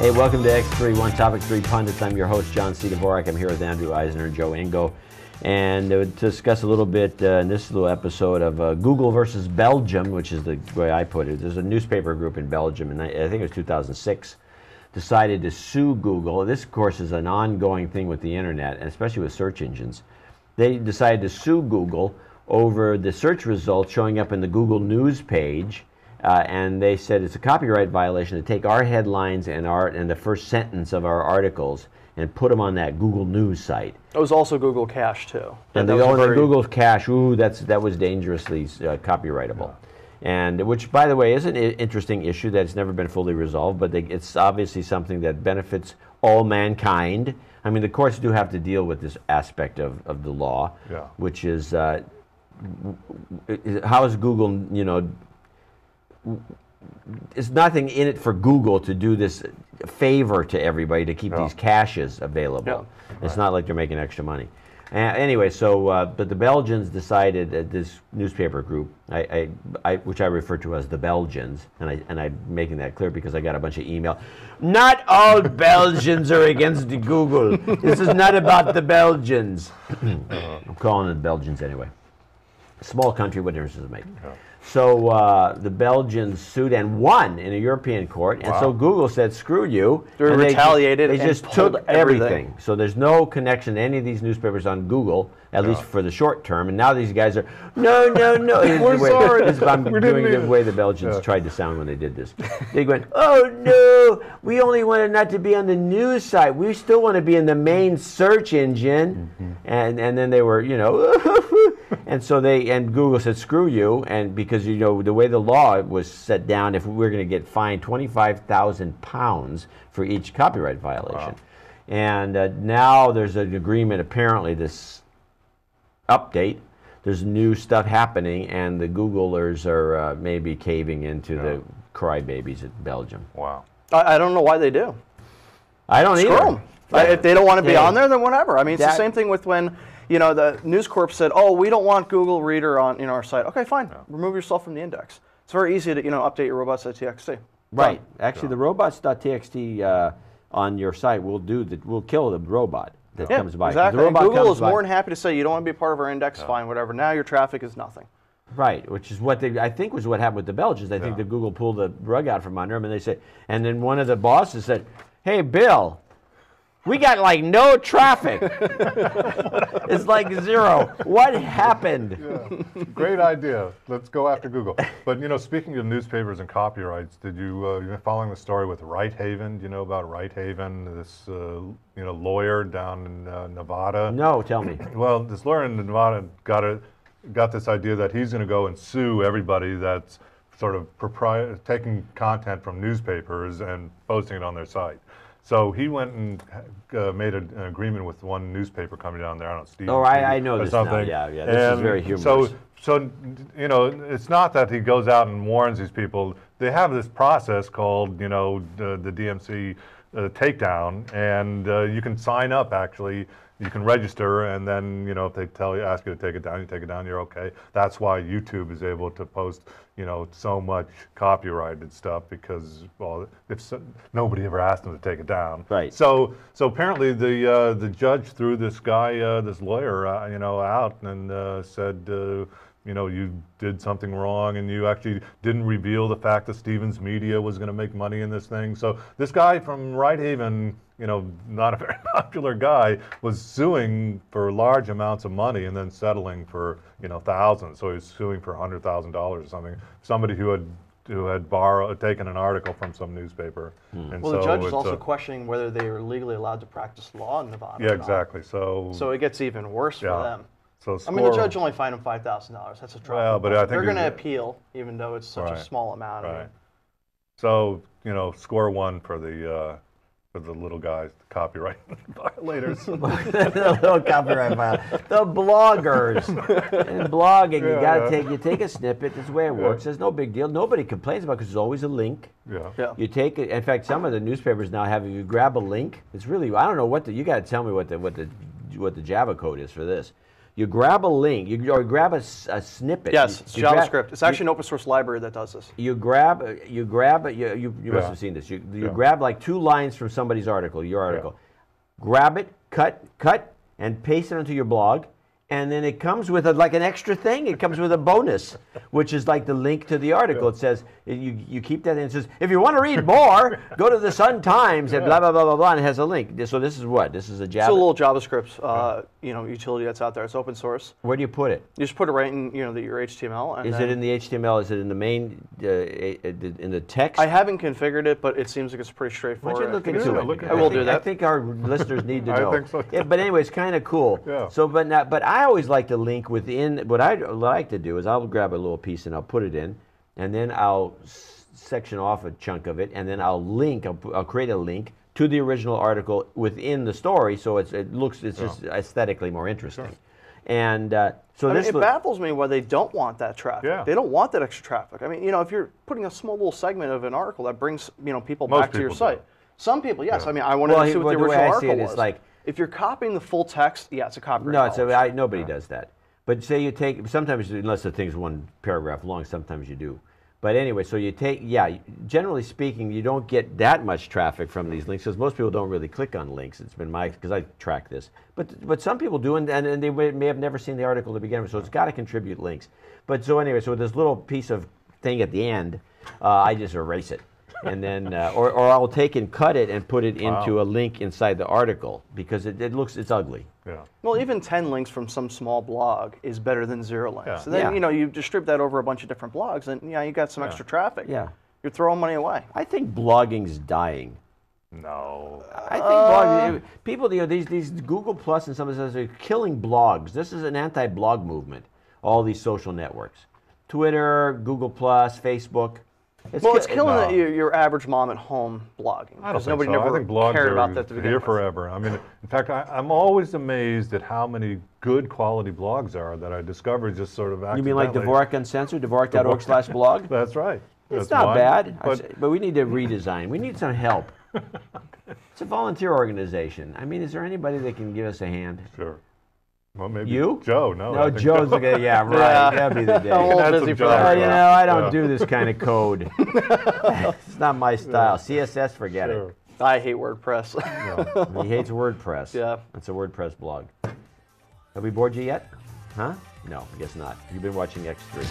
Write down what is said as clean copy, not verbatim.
Hey, welcome to X3, One Topic, Three Pundits. I'm your host, John C. Dvorak. I'm here with Andrew Eisner and Joe Engo. And to discuss a little bit in this little episode of Google versus Belgium, which is the way I put it. There's a newspaper group in Belgium, and I think it was 2006, decided to sue Google. This, of course, is an ongoing thing with the internet, and especially with search engines. They decided to sue Google over the search results showing up in the Google News page. And they said it's a copyright violation to take our headlines and the first sentence of our articles and put them on that Google News site. It was also Google Cache too. And the Google Cache, ooh, that was dangerously copyrightable. Yeah. And which, by the way, is an interesting issue that's never been fully resolved, but it's obviously something that benefits all mankind. I mean, the courts do have to deal with this aspect of the law, which is how is Google, there's nothing in it for Google to do this favor to everybody to keep these caches available. It's not like they're making extra money. Anyway, so but the Belgians decided, this newspaper group, which I refer to as the Belgians, and I'm making that clear because I got a bunch of email. Not all Belgians are against Google. This is not about the Belgians. I'm calling it the Belgians anyway. Small country, what difference does it make? So the Belgians sued and won in a European court, and so Google said, "Screw you!" They retaliated. They just took everything. So there's no connection to any of these newspapers on Google, at least for the short term. And now these guys are, no. We're sorry. I'm doing the way the Belgians tried to sound when they did this. They went, "Oh no, we only wanted not to be on the news site. We still want to be in the main search engine." And then they were, and so Google said, "Screw you," and because the way the law was set down, if we're going to get fined £25,000 for each copyright violation, and now there's an agreement. Apparently, this update, there's new stuff happening, and the Googlers are maybe caving into the crybabies at Belgium. Wow! I don't know why they do. I don't either. Screw them. If they don't want to be on there, then whatever. I mean, it's the same thing with when the News Corp said, "Oh, we don't want Google Reader on our site." Okay, fine. Remove yourself from the index. It's very easy to update your robots.txt. Right. Actually, the robots.txt on your site will kill the robot that comes by. Exactly. And Google is more than happy to say, "You don't want to be a part of our index, fine, whatever." Now your traffic is nothing. Right, which is what I think was what happened with the Belgians. I think that Google pulled the rug out from under them, and they said, and then one of the bosses said, "Hey, Bill, we got like no traffic." It's like zero. What happened? Yeah. Great idea. Let's go after Google. But speaking of newspapers and copyrights, did you've been following the story with Righthaven? Do you know about Righthaven? This lawyer down in Nevada. No, tell me. Well, this lawyer in Nevada got this idea that he's going to go and sue everybody that's sort of taking content from newspapers and posting it on their site. So he went and made an agreement with one newspaper company down there. I don't know, Steve. Oh, I know this now. Yeah. This is very humorous. So it's not that he goes out and warns these people. They have this process called, the DMC takedown, and you can sign up actually. You can register, and then if they ask you to take it down, you take it down. You're okay. That's why YouTube is able to post so much copyrighted stuff because nobody ever asked them to take it down. Right. So apparently the judge threw this guy, this lawyer, out and said, you did something wrong, and you actually didn't reveal the fact that Stevens Media was going to make money in this thing. So this guy from Righthaven, not a very popular guy, was suing for large amounts of money and then settling for thousands. So he's suing for $100,000 or something. Somebody who had taken an article from some newspaper. And well, the judge is also questioning whether they are legally allowed to practice law in Nevada. Yeah, exactly. So it gets even worse for them. So I mean, the judge only fined him $5,000. That's a drop. Well, but I think they're going to appeal, even though it's such a small amount. Right. So score one for the little guys, the copyright violators. The little copyright violators. The bloggers. In blogging, you take a snippet. That's the way it works. There's no big deal. Nobody complains about it because there's always a link. Yeah. You take it. In fact, some of the newspapers now have, if you grab a link, it's really, I don't know you got to tell me what the Java code is for this. You grab a link, or grab a snippet. Yes, it's JavaScript. It's actually an open source library that does this. You grab you must have seen this. You grab like 2 lines from somebody's article, your article. Grab it, cut, and paste it onto your blog. And then it comes with like an extra thing. It comes with a bonus, which is like the link to the article. It says, you keep that in. It says, if you want to read more, go to the Sun Times and blah, blah, blah, blah, blah, and it has a link. So this is what? This is a Java? It's a little JavaScript utility that's out there. It's open source. Where do you put it? You just put it right in your HTML. And is it in the HTML? Is it in the main, in the text? I haven't configured it, but it seems like it's pretty straightforward. Why don't you look into it? I will do that. I think our listeners need to know. I think so. Yeah, but anyway, it's kind of cool. Yeah. So, but I always like to link within. What I like to do is I'll grab a little piece and I'll put it in, and then I'll section off a chunk of it, and then I'll create a link to the original article within the story, so it's just aesthetically more interesting. Sure. And so it baffles me why they don't want that traffic. Yeah. They don't want that extra traffic. I mean, if you're putting a small little segment of an article that brings people back to your site. Some people, yes. Yeah. I mean, I wanted to see what the original article was. Like, if you're copying the full text, yeah, it's a copyright. No, nobody does that. But say you take, sometimes, unless the thing's 1 paragraph long, sometimes you do. But anyway, so you take, generally speaking, you don't get that much traffic from these links because most people don't really click on links. It's been because I track this. But some people do, and they may have never seen the article to begin with, so it's got to contribute links. But so anyway, so this little piece of thing at the end, I just erase it. And then, or I'll take and cut it and put it into a link inside the article because it's ugly. Yeah. Well, even 10 links from some small blog is better than 0 links. Yeah. So then, you distribute that over a bunch of different blogs, and you got some extra traffic. Yeah. You're throwing money away. I think blogging's dying. No. I think blogging, people, these Google Plus and some of this are killing blogs. This is an anti-blog movement. All these social networks, Twitter, Google Plus, Facebook. It's killing your average mom at home blogging. I don't think nobody so. never I think blogs cared are about that to begin here with. forever. I mean, in fact, I'm always amazed at how many good quality blogs are that I discovered just sort of accidentally. You mean like Dvorak Uncensored, Dvorak.org/blog? That's right. It's not bad, but we need to redesign. We need some help. It's a volunteer organization. I mean, is there anybody that can give us a hand? Sure. Well, maybe you? Joe, no. No, Joe's the guy. Yeah, right. That'd be the day. I'm a little busy for that. I don't do this kind of code. It's not my style. CSS, forget it. I hate WordPress. No, he hates WordPress. Yeah. It's a WordPress blog. Have we bored you yet? Huh? No, I guess not. You've been watching X3.